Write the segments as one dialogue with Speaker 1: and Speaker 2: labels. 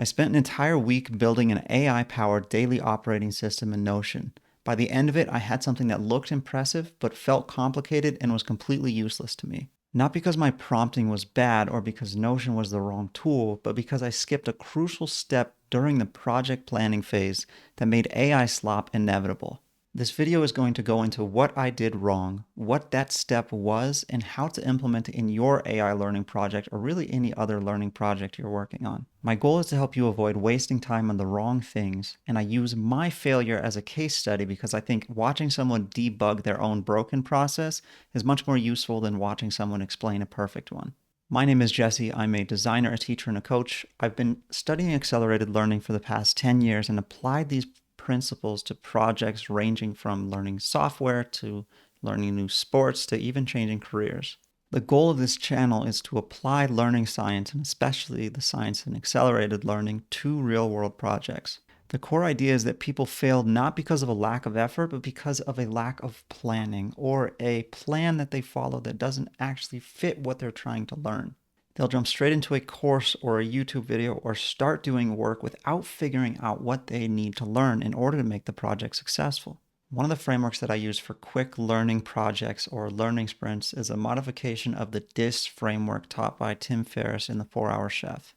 Speaker 1: I spent an entire week building an AI-powered daily operating system in Notion. By the end of it, I had something that looked impressive, but felt complicated and was completely useless to me. Not because my prompting was bad or because Notion was the wrong tool, but because I skipped a crucial step during the project planning phase that made AI slop inevitable. This video is going to go into what I did wrong, what that step was, and how to implement it in your AI learning project or really any other learning project you're working on. My goal is to help you avoid wasting time on the wrong things, and I use my failure as a case study because I think watching someone debug their own broken process is much more useful than watching someone explain a perfect one. My name is Jesse. I'm a designer, a teacher, and a coach. I've been studying accelerated learning for the past 10 years and applied these principles to projects ranging from learning software to learning new sports to even changing careers. The goal of this channel is to apply learning science, and especially the science in accelerated learning, to real-world projects. The core idea is that people fail not because of a lack of effort, but because of a lack of planning or a plan that they follow that doesn't actually fit what they're trying to learn. They'll jump straight into a course or a YouTube video or start doing work without figuring out what they need to learn in order to make the project successful. One of the frameworks that I use for quick learning projects or learning sprints is a modification of the DISC framework taught by Tim Ferriss in The 4-Hour Chef.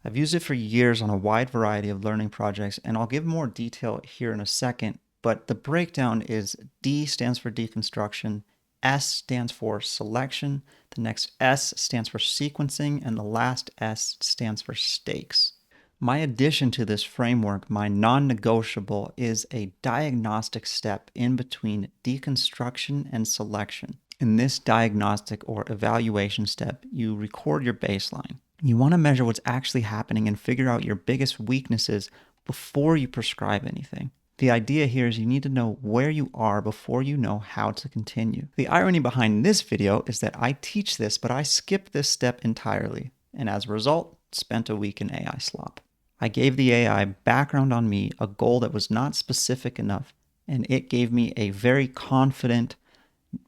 Speaker 1: I've used it for years on a wide variety of learning projects, and I'll give more detail here in a second, but the breakdown is D stands for deconstruction, S stands for selection, the next S stands for sequencing, and the last S stands for stakes. My addition to this framework, my non-negotiable, is a diagnostic step in between deconstruction and selection. In this diagnostic or evaluation step, you record your baseline. You want to measure what's actually happening and figure out your biggest weaknesses before you prescribe anything. The idea here is you need to know where you are before you know how to continue. The irony behind this video is that I teach this, but I skip this step entirely, and as a result, spent a week in AI slop. I gave the AI background on me, a goal that was not specific enough, and it gave me a very confident,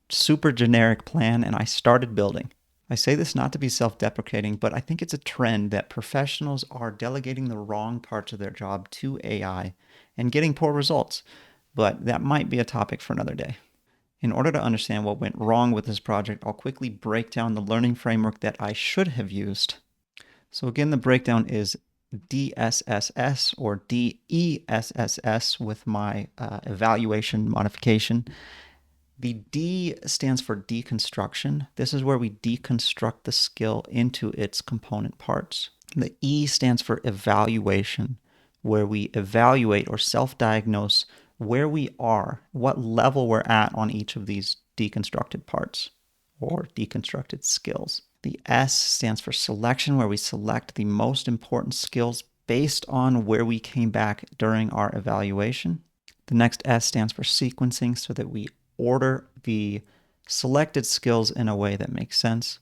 Speaker 1: super generic plan, and I started building. I say this not to be self-deprecating, but I think it's a trend that professionals are delegating the wrong parts of their job to AI and getting poor results, but that might be a topic for another day. In order to understand what went wrong with this project, I'll quickly break down the learning framework that I should have used. So again, the breakdown is DSSS or DESSS with my evaluation modification. The D stands for deconstruction. This is where we deconstruct the skill into its component parts. The E stands for evaluation, where we evaluate or self-diagnose where we are, what level we're at on each of these deconstructed parts or deconstructed skills. The S stands for selection, where we select the most important skills based on where we came back during our evaluation. The next S stands for sequencing, so that we order the selected skills in a way that makes sense.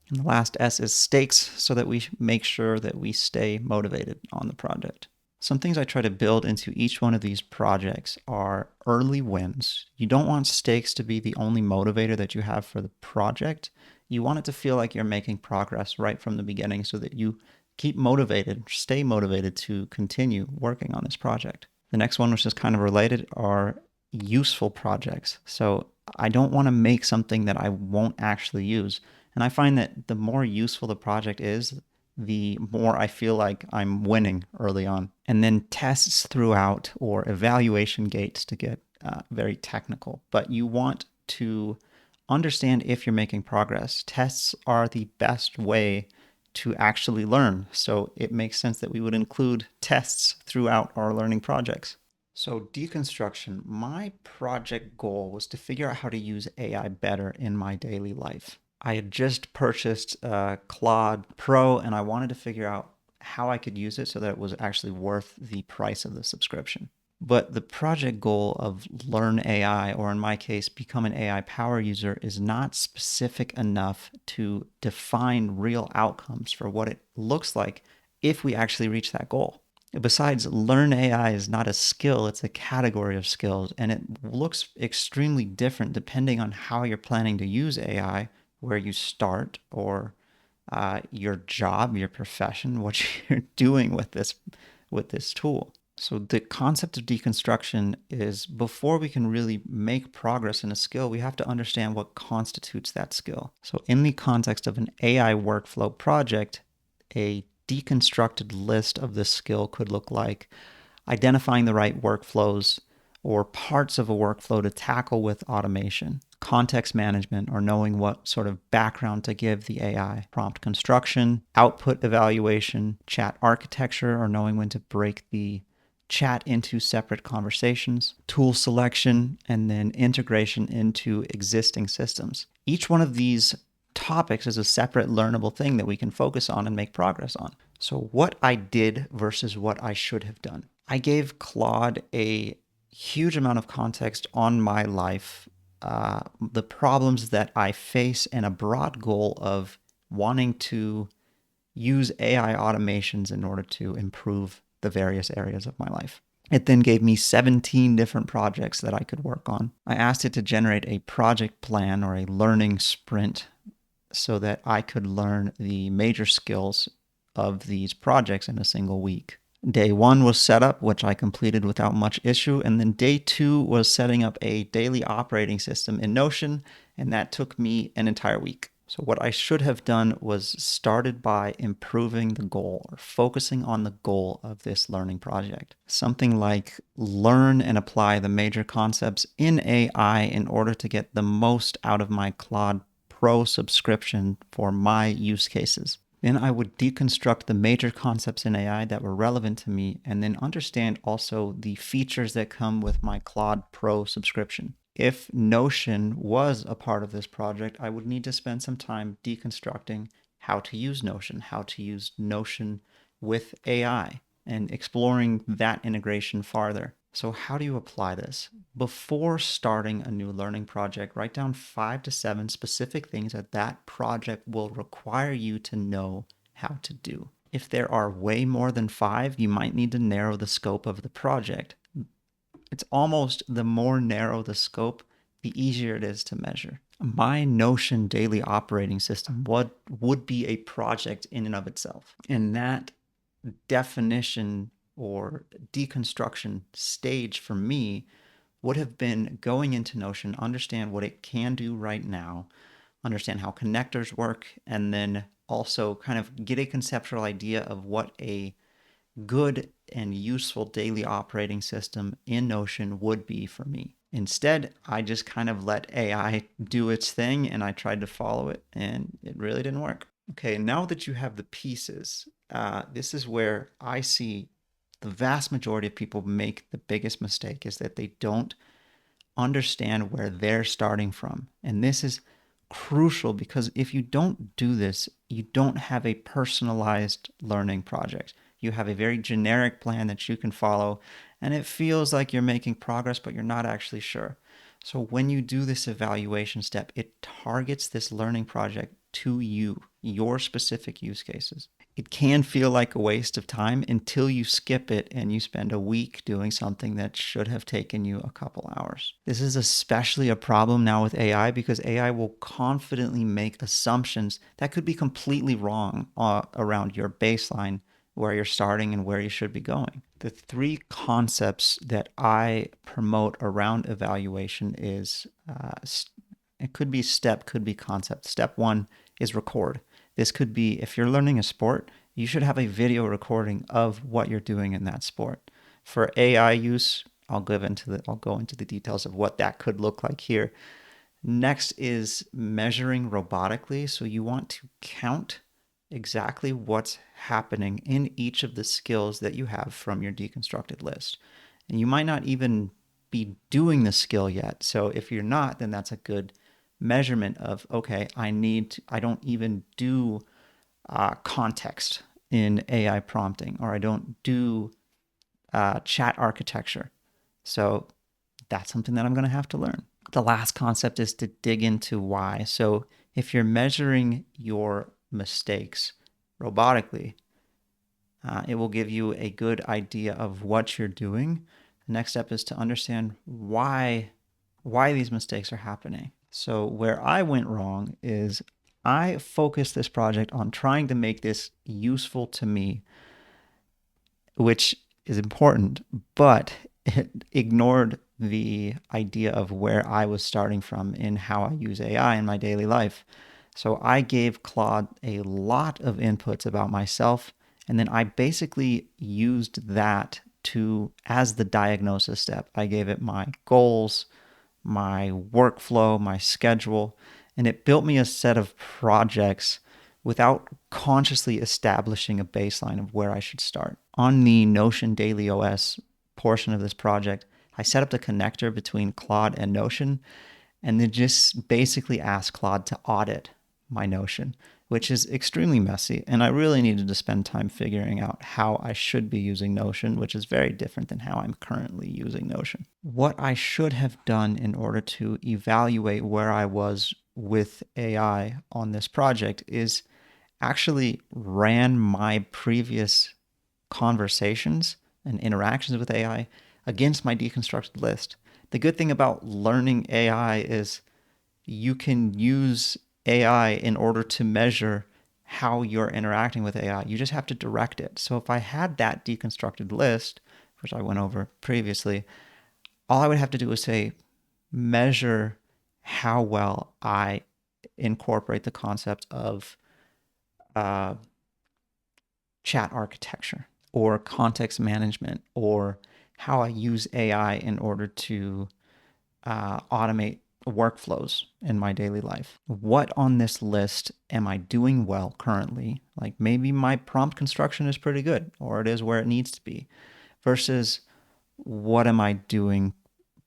Speaker 1: And the last S is stakes, so that we make sure that we stay motivated on the project. Some things I try to build into each one of these projects are early wins. You don't want stakes to be the only motivator that you have for the project. You want it to feel like you're making progress right from the beginning so that you keep motivated, stay motivated to continue working on this project. The next one, which is kind of related, are useful projects. So I don't want to make something that I won't actually use. And I find that the more useful the project is, the more I feel like I'm winning early on. And then tests throughout, or evaluation gates to get very technical. But you want to understand if you're making progress. Tests are the best way to actually learn. So it makes sense that we would include tests throughout our learning projects. So deconstruction, my project goal was to figure out how to use AI better in my daily life. I had just purchased Claude Pro, and I wanted to figure out how I could use it so that it was actually worth the price of the subscription. But the project goal of learn AI, or in my case, become an AI power user, is not specific enough to define real outcomes for what it looks like if we actually reach that goal. Besides, learn AI is not a skill, it's a category of skills, and it looks extremely different depending on how you're planning to use AI, where you start, or your job, your profession, what you're doing with this tool. So the concept of deconstruction is before we can really make progress in a skill, we have to understand what constitutes that skill. So in the context of an AI workflow project, a deconstructed list of this skill could look like identifying the right workflows or parts of a workflow to tackle with automation, context management, or knowing what sort of background to give the AI, prompt construction, output evaluation, chat architecture, or knowing when to break the chat into separate conversations, tool selection, and then integration into existing systems. Each one of these topics is a separate learnable thing that we can focus on and make progress on. So, what I did versus what I should have done. I gave Claude a huge amount of context on my life, the problems that I face, and a broad goal of wanting to use AI automations in order to improve the various areas of my life. It then gave me 17 different projects that I could work on. I asked it to generate a project plan or a learning sprint so that I could learn the major skills of these projects in a single week. Day one was setup, which I completed without much issue. And then day two was setting up a daily operating system in Notion, and that took me an entire week. So what I should have done was started by improving the goal or focusing on the goal of this learning project. Something like learn and apply the major concepts in AI in order to get the most out of my Claude Pro subscription for my use cases. Then I would deconstruct the major concepts in AI that were relevant to me and then understand also the features that come with my Claude Pro subscription. If Notion was a part of this project, I would need to spend some time deconstructing how to use Notion, how to use Notion with AI, and exploring that integration farther. So how do you apply this? Before starting a new learning project, write down 5 to 7 specific things that project will require you to know how to do. If there are way more than 5, you might need to narrow the scope of the project. It's almost the more narrow the scope, the easier it is to measure. My Notion daily operating system would be a project in and of itself. And that definition or deconstruction stage for me would have been going into Notion, understand what it can do right now, understand how connectors work, and then also kind of get a conceptual idea of what a good and useful daily operating system in Notion would be for me. Instead, I just kind of let AI do its thing and I tried to follow it, and it really didn't work. Okay, now that you have the pieces, this is where I see the vast majority of people make the biggest mistake is that they don't understand where they're starting from. And this is crucial because if you don't do this, you don't have a personalized learning project. You have a very generic plan that you can follow, and it feels like you're making progress, but you're not actually sure. So when you do this evaluation step, it targets this learning project to you, your specific use cases. It can feel like a waste of time until you skip it and you spend a week doing something that should have taken you a couple hours. This is especially a problem now with AI because AI will confidently make assumptions that could be completely wrong around your baseline, where you're starting and where you should be going. The 3 concepts that I promote around evaluation is, it could be step, could be concept. Step 1 is record. This could be, if you're learning a sport, you should have a video recording of what you're doing in that sport. For AI use, I'll go into the details of what that could look like here. Next is measuring robotically. So you want to count exactly what's happening in each of the skills that you have from your deconstructed list. And you might not even be doing the skill yet. So if you're not, then that's a good measurement of, okay, I don't even do context in AI prompting, or I don't do chat architecture. So that's something that I'm going to have to learn. The last concept is to dig into why. So if you're measuring your mistakes robotically, it will give you a good idea of what you're doing. The next step is to understand why these mistakes are happening. So where I went wrong is I focused this project on trying to make this useful to me, which is important, but it ignored the idea of where I was starting from in how I use AI in my daily life. So I gave Claude a lot of inputs about myself, and then I basically used that to as the diagnosis step. I gave it my goals, my workflow, my schedule, and it built me a set of projects without consciously establishing a baseline of where I should start. On the Notion Daily OS portion of this project, I set up the connector between Claude and Notion and then just basically asked Claude to audit my Notion, which is extremely messy. And I really needed to spend time figuring out how I should be using Notion, which is very different than how I'm currently using Notion. What I should have done in order to evaluate where I was with AI on this project is actually ran my previous conversations and interactions with AI against my deconstructed list. The good thing about learning AI is you can use AI in order to measure how you're interacting with AI. You just have to direct it. So if I had that deconstructed list, which I went over previously, all I would have to do is say, measure how well I incorporate the concept of uh, chat architecture or context management or how I use AI in order to automate workflows in my daily life. What on this list am I doing well currently? Like maybe my prompt construction is pretty good or it is where it needs to be versus what am I doing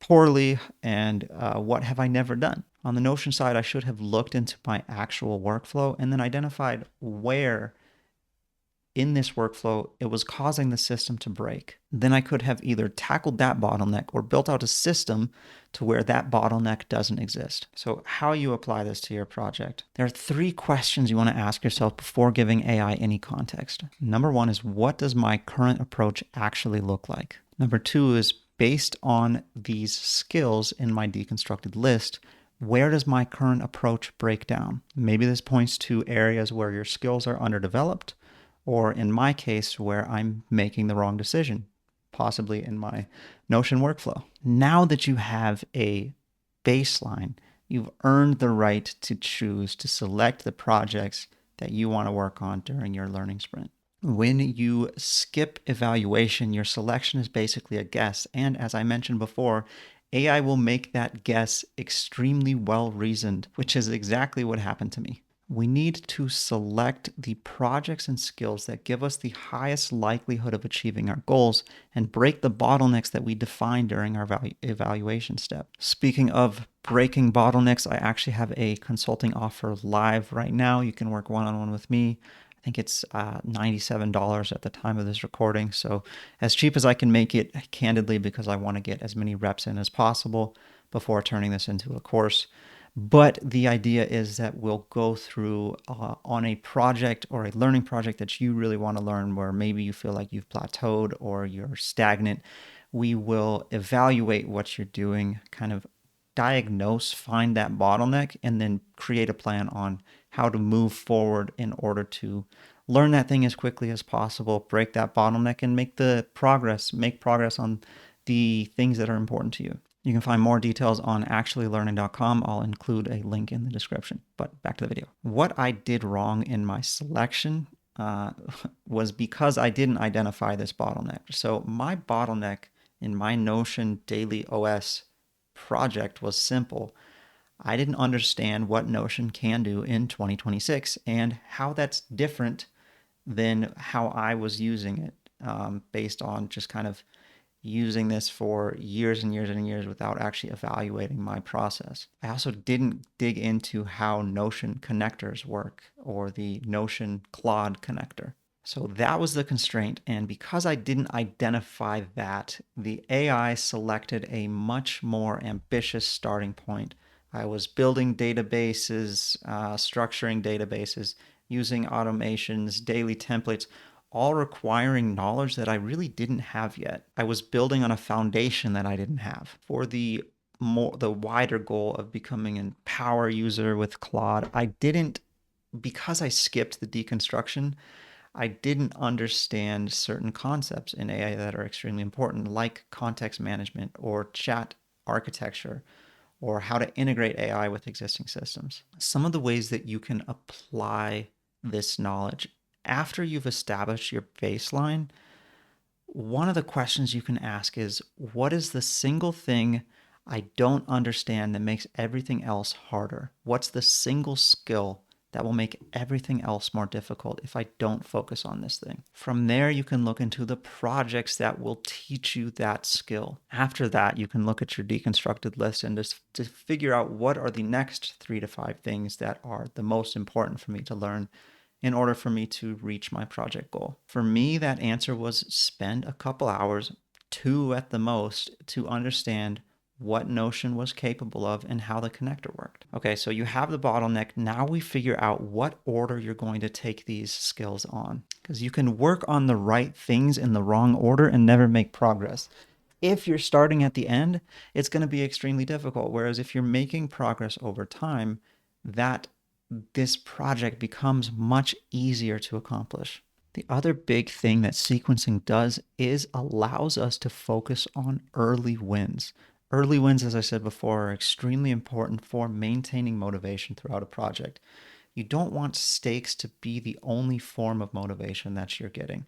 Speaker 1: poorly and what have I never done? On the Notion side, I should have looked into my actual workflow and then identified where in this workflow it was causing the system to break. Then I could have either tackled that bottleneck or built out a system to where that bottleneck doesn't exist. So how you apply this to your project. There are 3 questions you want to ask yourself before giving AI any context. Number 1 is, what does my current approach actually look like? Number 2 is, based on these skills in my deconstructed list, where does my current approach break down? Maybe this points to areas where your skills are underdeveloped, or in my case, where I'm making the wrong decision, possibly in my Notion workflow. Now that you have a baseline, you've earned the right to choose to select the projects that you want to work on during your learning sprint. When you skip evaluation, your selection is basically a guess. And as I mentioned before, AI will make that guess extremely well reasoned, which is exactly what happened to me. We need to select the projects and skills that give us the highest likelihood of achieving our goals and break the bottlenecks that we define during our evaluation step. Speaking of breaking bottlenecks, I actually have a consulting offer live right now. You can work one-on-one with me. I think it's $97 at the time of this recording. So as cheap as I can make it, candidly, because I want to get as many reps in as possible before turning this into a course. But the idea is that we'll go through on a project or a learning project that you really want to learn, where maybe you feel like you've plateaued or you're stagnant. We will evaluate what you're doing, kind of diagnose, find that bottleneck, and then create a plan on how to move forward in order to learn that thing as quickly as possible, break that bottleneck, and make progress on the things that are important to you. You can find more details on actuallylearning.com. I'll include a link in the description. But back to the video. What I did wrong in my selection was because I didn't identify this bottleneck. So my bottleneck in my Notion Daily OS project was simple. I didn't understand what Notion can do in 2026 and how that's different than how I was using it, based on just kind of using this for years and years and years without actually evaluating my process. I also didn't dig into how Notion connectors work or the Notion Claude connector. So that was the constraint. And because I didn't identify that, the AI selected a much more ambitious starting point. I was building databases, structuring databases, using automations, daily templates, all requiring knowledge that I really didn't have yet. I was building on a foundation that I didn't have. For the wider goal of becoming a power user with Claude, I didn't because I skipped the deconstruction, I didn't understand certain concepts in AI that are extremely important, like context management or chat architecture, or how to integrate AI with existing systems. Some of the ways that you can apply this knowledge after you've established your baseline, one of the questions you can ask is, what is the single thing I don't understand that makes everything else harder? What's the single skill that will make everything else more difficult if I don't focus on this thing? From there, you can look into the projects that will teach you that skill. After that, you can look at your deconstructed list and just to figure out what are the next 3 to 5 things that are the most important for me to learn in order for me to reach my project goal. For me, that answer was spend a couple hours, 2 at the most, to understand what Notion was capable of and how the connector worked. Okay, so you have the bottleneck. Now we figure out what order you're going to take these skills on, because you can work on the right things in the wrong order and never make progress. If you're starting at the end, it's going to be extremely difficult. Whereas if you're making progress over time, that this project becomes much easier to accomplish. The other big thing that sequencing does is allows us to focus on early wins. Early wins, as I said before, are extremely important for maintaining motivation throughout a project. You don't want stakes to be the only form of motivation that you're getting.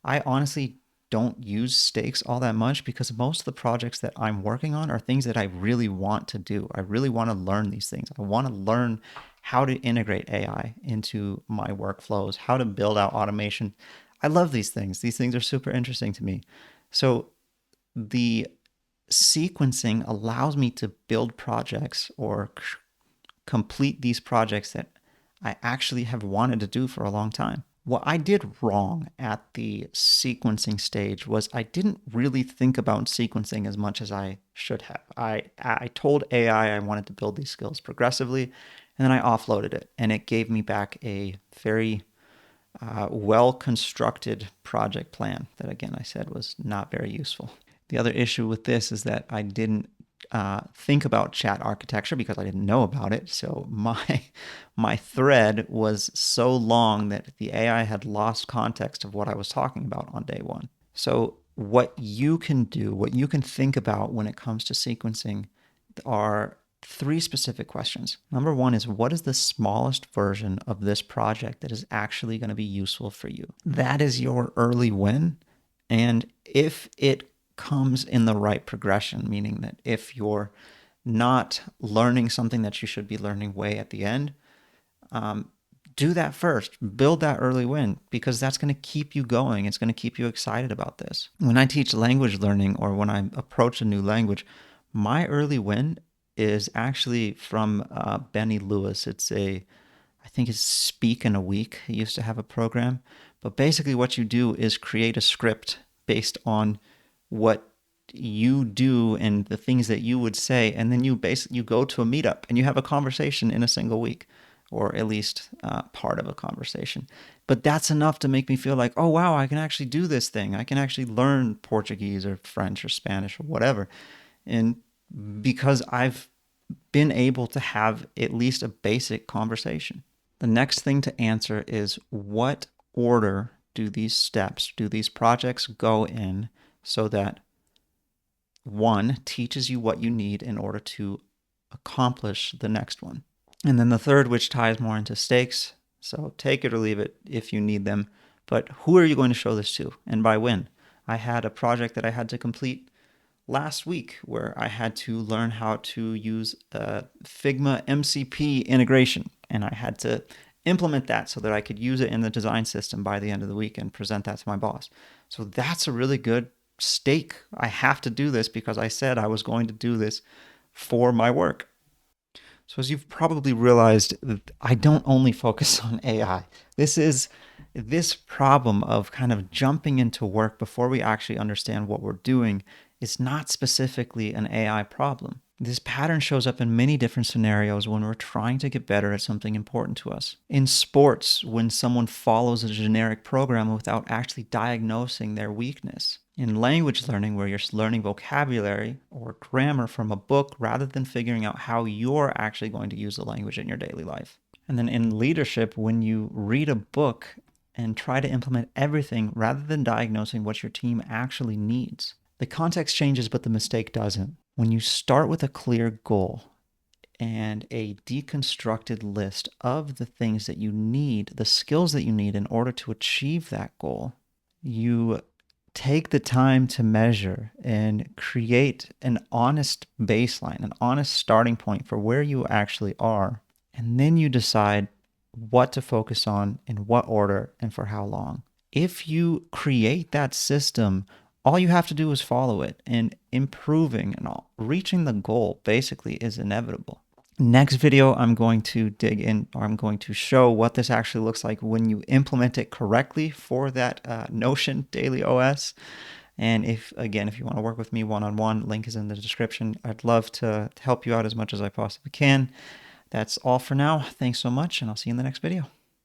Speaker 1: I honestly don't use stakes all that much because most of the projects that I'm working on are things that I really want to do. I really want to learn these things. I want to learn how to integrate AI into my workflows, how to build out automation. I love these things. These things are super interesting to me. So the sequencing allows me to build projects or complete these projects that I actually have wanted to do for a long time. What I did wrong at the sequencing stage was I didn't really think about sequencing as much as I should have. I told AI I wanted to build these skills progressively, and then I offloaded it, and it gave me back a very well constructed project plan that, again, I said was not very useful. The other issue with this is that I didn't think about chat architecture because I didn't know about it. So my thread was so long that the AI had lost context of what I was talking about on day one. So what you can do, what you can think about when it comes to sequencing are 3 specific questions. Number 1 is, what is the smallest version of this project that is actually going to be useful for you? That is your early win. And if it comes in the right progression, meaning that if you're not learning something that you should be learning way at the end, do that first. Build that early win, because that's going to keep you going. It's going to keep you excited about this. When I teach language learning or when I approach a new language, my early win is actually from Benny Lewis. I think it's Speak in a Week. He used to have a program. But basically what you do is create a script based on what you do and the things that you would say, and then you go to a meetup and you have a conversation in a single week, or at least part of a conversation. But that's enough to make me feel like, oh wow, I can actually do this thing. I can actually learn Portuguese or French or Spanish or whatever. And because I've been able to have at least a basic conversation. The next thing to answer is, what order do these projects go in so that 1 teaches you what you need in order to accomplish the next one. And then the third, which ties more into stakes, so take it or leave it if you need them, but who are you going to show this to and by when? I had a project that I had to complete last week where I had to learn how to use Figma MCP integration, and I had to implement that so that I could use it in the design system by the end of the week and present that to my boss. So that's a really good stake. I have to do this because I said I was going to do this for my work. So as you've probably realized, I don't only focus on AI. This problem of kind of jumping into work before we actually understand what we're doing is not specifically an AI problem. This pattern shows up in many different scenarios when we're trying to get better at something important to us. In sports, when someone follows a generic program without actually diagnosing their weakness. In language learning, where you're learning vocabulary or grammar from a book rather than figuring out how you're actually going to use the language in your daily life. And then in leadership, when you read a book and try to implement everything rather than diagnosing what your team actually needs, the context changes, but the mistake doesn't. When you start with a clear goal and a deconstructed list of the things that you need, the skills that you need in order to achieve that goal, you take the time to measure and create an honest baseline, an honest starting point for where you actually are. And then you decide what to focus on, in what order, and for how long. If you create that system, all you have to do is follow it, and improving and reaching the goal basically is inevitable. Next video, I'm going to dig in, or I'm going to show what this actually looks like when you implement it correctly for that Notion Daily OS. And if you want to work with me one-on-one, link is in the description. I'd love to help you out as much as I possibly can. That's all for now. Thanks so much, and I'll see you in the next video.